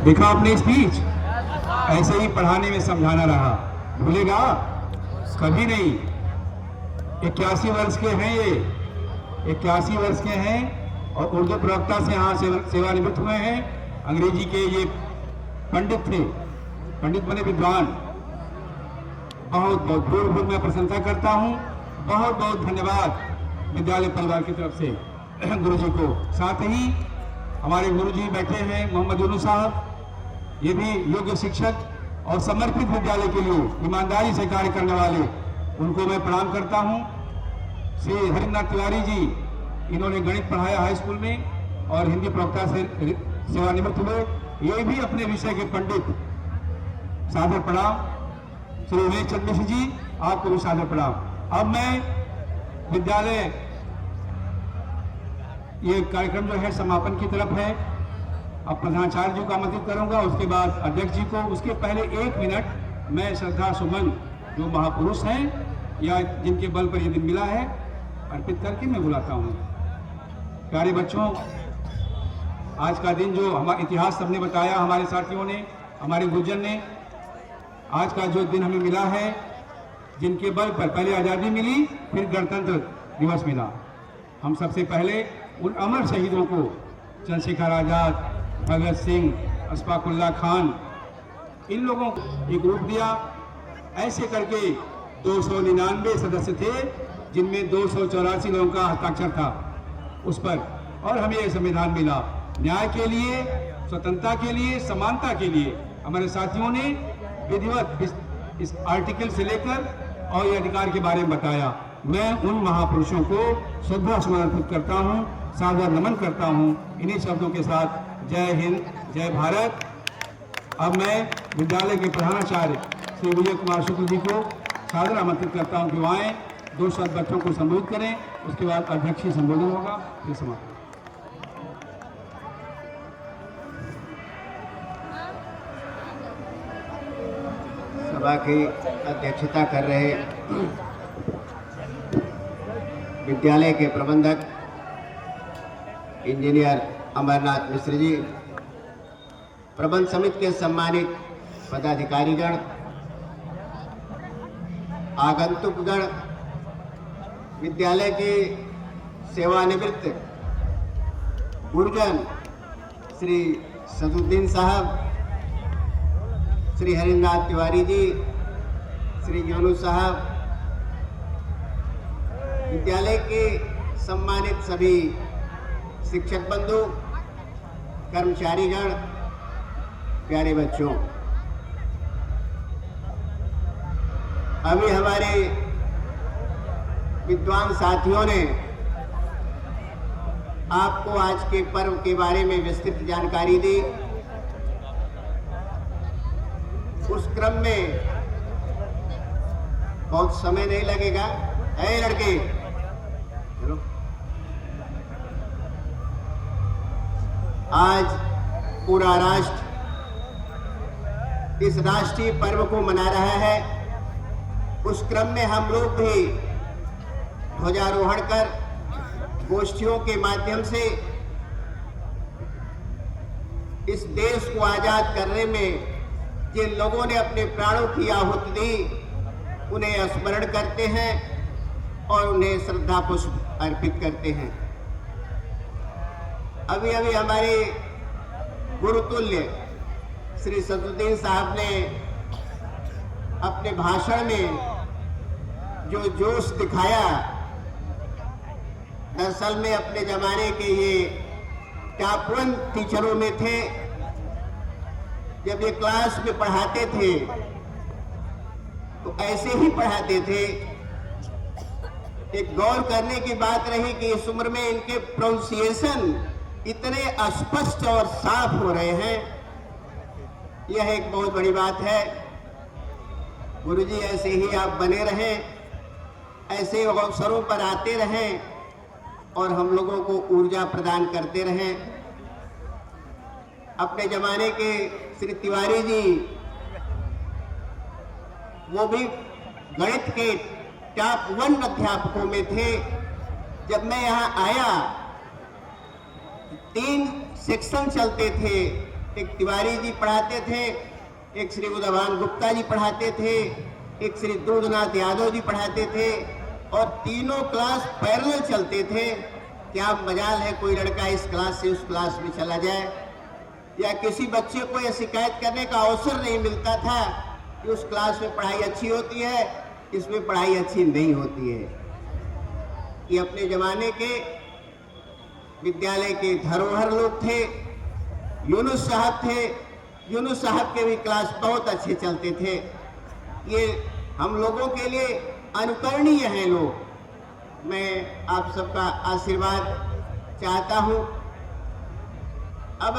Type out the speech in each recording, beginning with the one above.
देखा आपने स्पीच, ऐसे ही पढ़ाने में समझाना रहा, भूलेगा कभी नहीं। 81 वर्ष के हैं ये, 81 वर्ष के हैं और उर्दू प्रवक्ता से यहाँ सेवानिवृत्त हुए हैं। अंग्रेजी के ये पंडित थे, पंडित बने विद्वान। बहुत बहुत भूल भूल मैं प्रशंसा करता हूँ। बहुत बहुत धन्यवाद विद्यालय परिवार की तरफ से गुरु जी को। साथ ही हमारे गुरु जी बैठे हैं मोहम्मद यूनुस साहब, ये भी योग्य शिक्षक और समर्पित विद्यालय के लिए ईमानदारी से कार्य करने वाले, उनको मैं प्रणाम करता हूँ। श्री हरिंद्रनाथ तिवारी जी, इन्होंने गणित पढ़ाया हाई स्कूल में और हिंदी प्रवक्ता से सेवानिवृत्त हुए, ये भी अपने विषय के पंडित। सादर प्रणाम। श्री उमेश चंद्र मिश्र जी, आपको भी सादर प्रणाम। अब मैं विद्यालय ये कार्यक्रम जो है समापन की तरफ है। अब प्रधानाचार्य जी को आमंत्रित करूंगा, उसके बाद अध्यक्ष जी को। उसके पहले 1 मिनट मैं श्रद्धा सुमन जो महापुरुष हैं या जिनके बल पर यह दिन मिला है अर्पित करके मैं बुलाता हूँ। प्यारे बच्चों, आज का दिन जो हमारा इतिहास सबने बताया, हमारे साथियों ने, हमारे गुरुजन ने, आज का जो दिन हमें मिला है, जिनके बल पर पहले आज़ादी मिली, फिर गणतंत्र दिवस मिला। हम सबसे पहले उन अमर शहीदों को, चंद्रशेखर आजाद, भगत सिंह, अशफाक उल्लाह खान, इन लोगों को एक रूप दिया। ऐसे करके 299 सदस्य थे, जिनमें 284 लोगों का हस्ताक्षर था उस पर, और हमें यह संविधान मिला। न्याय के लिए, स्वतंत्रता के लिए, समानता के लिए हमारे साथियों ने विधिवत इस आर्टिकल से लेकर और ये अधिकार के बारे में बताया। मैं उन महापुरुषों को श्रद्धा समर्पित करता हूँ, सादर नमन करता हूँ। इन्हीं शब्दों के साथ जय हिंद, जय भारत। अब मैं विद्यालय के प्रधानाचार्य श्री विजय कुमार शुक्ल जी को सादर आमंत्रित करता हूँ कि वो आएँ, 2 शब्द बच्चों को संबोधित करें, उसके बाद अध्यक्षीय संबोधन होगा, फिर समाप्त। सभा की अध्यक्षता कर रहे विद्यालय के प्रबंधक इंजीनियर अमरनाथ मिश्र जी, प्रबंध समिति के सम्मानित पदाधिकारीगण, आगंतुकगण, विद्यालय के सेवानिवृत्त गुरुजन श्री सदुद्दीन साहब, श्री हरिंद्रनाथ तिवारी जी, श्री यूनुस साहब, विद्यालय के सम्मानित सभी शिक्षक बंधु, कर्मचारीगण, प्यारे बच्चों, अभी हमारे विद्वान साथियों ने आपको आज के पर्व के बारे में विस्तृत जानकारी दी। उस क्रम में बहुत समय नहीं लगेगा। ऐ लड़के, चलो। आज पूरा राष्ट्र इस राष्ट्रीय पर्व को मना रहा है। उस क्रम में हम लोग भी ध्वजारोहण कर गोष्ठियों के माध्यम से इस देश को आजाद करने में जिन लोगों ने अपने प्राणों की आहुति दी, उन्हें स्मरण करते हैं और उन्हें श्रद्धा पुष्प अर्पित करते हैं। अभी अभी हमारे गुरुतुल्य श्री सदुद्दीन साहब ने अपने भाषण में जो जोश दिखाया, दरअसल में अपने जमाने के ये टॉप 1 टीचरों में थे। जब ये क्लास में पढ़ाते थे तो ऐसे ही पढ़ाते थे। एक गौर करने की बात रही कि इस उम्र में इनके प्रोनाउंसिएशन इतने स्पष्ट और साफ हो रहे हैं, यह एक बहुत बड़ी बात है। गुरुजी ऐसे ही आप बने रहें, ऐसे अवसरों पर आते रहें और हम लोगों को ऊर्जा प्रदान करते रहें। अपने जमाने के श्री तिवारी जी, वो भी गणित के टॉप 1 अध्यापकों में थे। जब मैं यहाँ आया, 3 सेक्शन चलते थे, एक तिवारी जी पढ़ाते थे, एक श्री उदयभान गुप्ता जी पढ़ाते थे, एक श्री दूधनाथ यादव जी पढ़ाते थे और तीनों क्लास पैरेलल चलते थे। क्या मजाल है कोई लड़का इस क्लास से उस क्लास में चला जाए, या किसी बच्चे को यह शिकायत करने का अवसर नहीं मिलता था कि उस क्लास में पढ़ाई अच्छी होती है, इसमें पढ़ाई अच्छी नहीं होती है। ये अपने जमाने के विद्यालय के धरोहर लोग थे। यूनुस साहब थे, यूनुस साहब के भी क्लास बहुत अच्छे चलते थे। ये हम लोगों के लिए अनुकरणीय हैं लोग। मैं आप सबका आशीर्वाद चाहता हूं। अब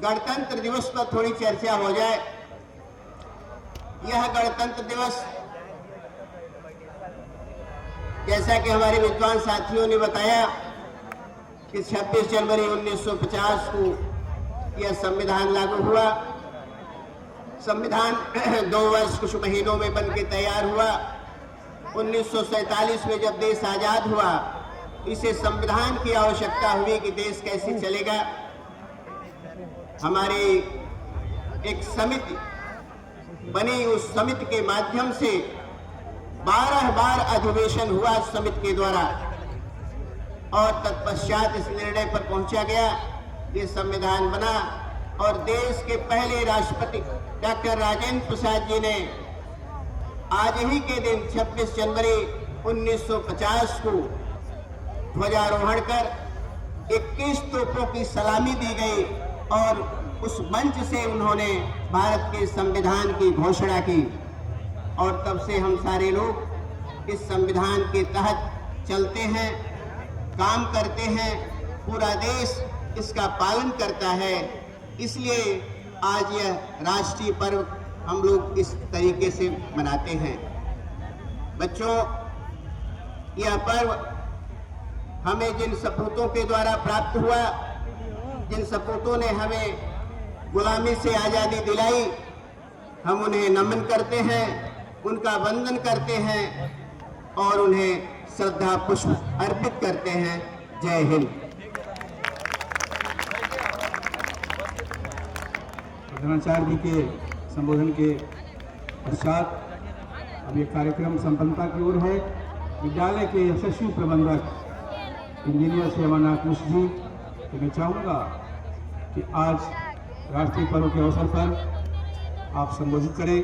गणतंत्र दिवस पर थोड़ी चर्चा हो जाए। यह गणतंत्र दिवस, जैसा कि हमारे विद्वान साथियों ने बताया कि 26 जनवरी 1950 को यह संविधान लागू हुआ। संविधान 2 वर्ष कुछ महीनों में बनके तैयार हुआ। 1947 में जब देश आजाद हुआ, इसे संविधान की आवश्यकता हुई कि देश कैसे चलेगा। हमारी एक समिति बनी, उस समिति के माध्यम से 12 बार अधिवेशन हुआ समिति के द्वारा और तत्पश्चात इस निर्णय पर पहुंचा गया, ये संविधान बना। और देश के पहले राष्ट्रपति डॉक्टर राजेंद्र प्रसाद जी ने आज ही के दिन 26 जनवरी 1950 को ध्वजारोहण कर 21 तोपों की सलामी दी गई और उस मंच से उन्होंने भारत के संविधान की घोषणा की। और तब से हम सारे लोग इस संविधान के तहत चलते हैं, काम करते हैं, पूरा देश इसका पालन करता है। इसलिए आज यह राष्ट्रीय पर्व हम लोग इस तरीके से मनाते हैं। बच्चों, यह पर्व हमें जिन सपूतों के द्वारा प्राप्त हुआ, जिन सपूतों ने हमें गुलामी से आज़ादी दिलाई, हम उन्हें नमन करते हैं, उनका वंदन करते हैं और उन्हें श्रद्धा पुष्प अर्पित करते हैं। जय हिंद। प्रधानाचार्य जी के संबोधन के पश्चात अब ये कार्यक्रम संपन्नता की ओर है। विद्यालय के यशस्वी प्रबंधक इंजीनियर श्री अमरनाथ मिश्र जी तो मैं चाहूँगा कि आज राष्ट्रीय पर्व के अवसर पर आप संबोधित करें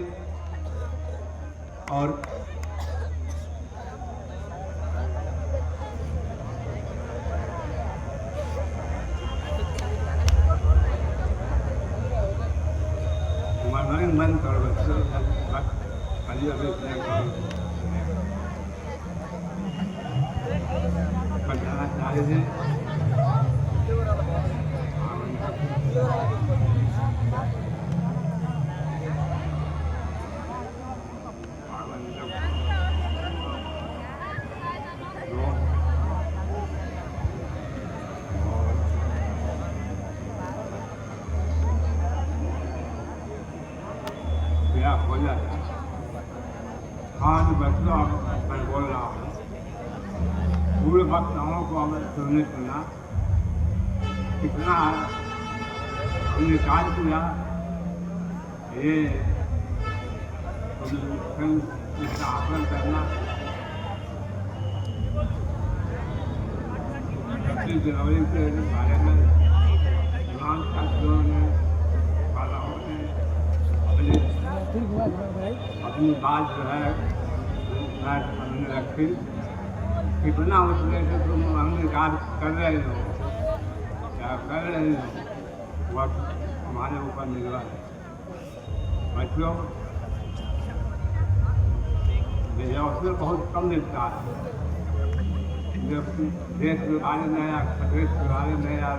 और मन कर हाँ जो बच्चों मैं बोल रहा हूँ, पूरे वक्ताओं को हमें सुना कितना हमने कार्य किया। ये इसका आकलन करना 26 जनवरी के बारे में तमाम छात्रों ने अपनी बात जो है हमने रखी। कितना उसमें से तुम हमने कार्य कर रहे हो, क्या कर रहे हो, वह हमारे ऊपर निर्भर है। बच्चों, ये अवसर बहुत कम मिलता है। देश के बारे में या प्रदेश के बारे में या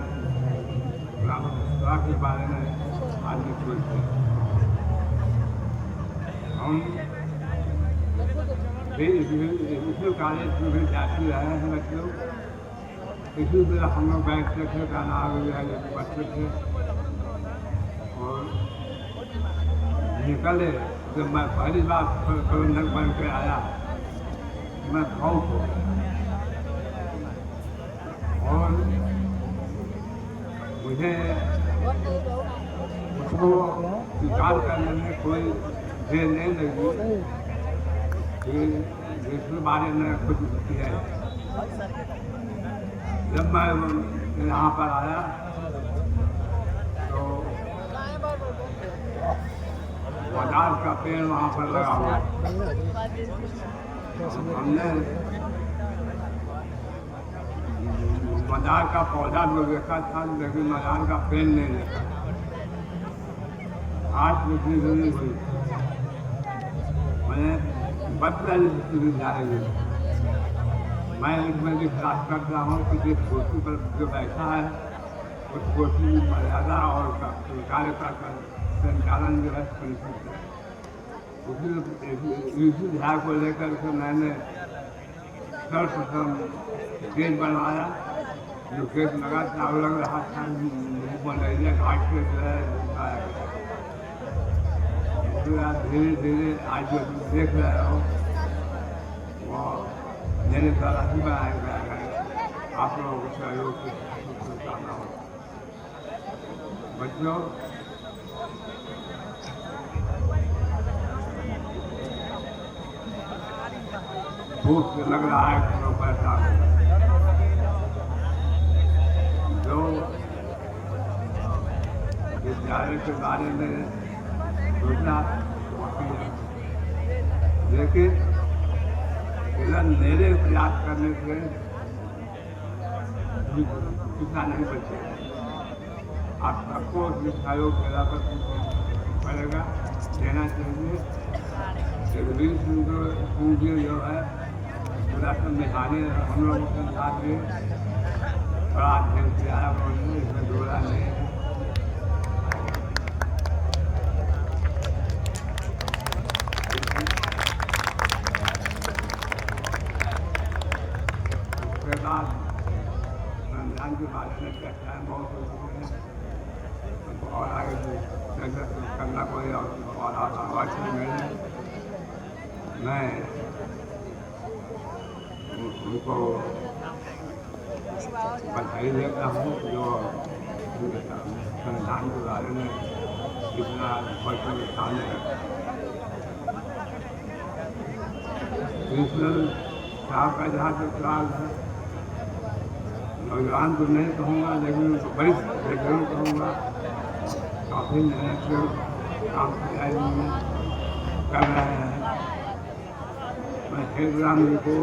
के बारे में आदमी सोचते हैं। हम इसमें कॉलेज में भी जाते रहे हैं बच्चों। इसी तरह हम लोग बैठते थे, गाना बच्चे थे और निकले। जब मैं पहली बार प्रबंधक बन के आया, मैं भावुक हो गया और मुझे उसको स्वीकार करने में कोई देर नहीं लगी कि जिसके बारे में कुछ किया है। जब मैं यहाँ पर आया तो बाजार का पेड़ वहाँ पर लगा हुआ, हमने बाजार का पौधा जो देखा था लेकिन बाजार का पेड़ नहीं देखा। आज दूसरी जरूरी हुई, मैंने बदल जाएगी। मैं इसमें भी खराब कर रहा हूँ कि जिस कुर्सी पर जो बैठा है उस कुर्सी की मर्यादा और कार्य का संचालन जो है इसी ध्यान को लेकर के मैंने सर्वप्रथम केस बनवाया। जो केस लगा था लग रहा था मलेरिया घाट के जो है धीरे धीरे आज जो देख रहे हो वो मेरे द्वारा ही बनाया गया है। आप लोगों को सहयोग से करना हो। बच्चों, भूख लग रहा है तो पैसा जो विद्यालय के बारे में सोचना, लेकिन मेरे प्रयास करने से कितना नहीं बचे। आप सबको सहयोग मेरा पड़ेगा, देना चाहिए। जगदीश पूंजी जो है पूरा समझाने हम लोगों के साथ में बड़ा अध्ययन किया है, उन्होंने इसमें जोड़ा नहीं है। संविधान के बारे में चर्चा बहुत होती है और आगे करना कोई और आवाज नहीं। मैं उनको बधाई देता हूँ जो संविधान के बारे में इतना वचन सामने कृष्ण साहब का जहाँ तक सवाल है, नौजवान तो नहीं कहूँगा लेकिन बड़ी जरूर कहूँगा, काफ़ी मेहनत से काम किया कर रहे हैं। मैं खेल राम जी को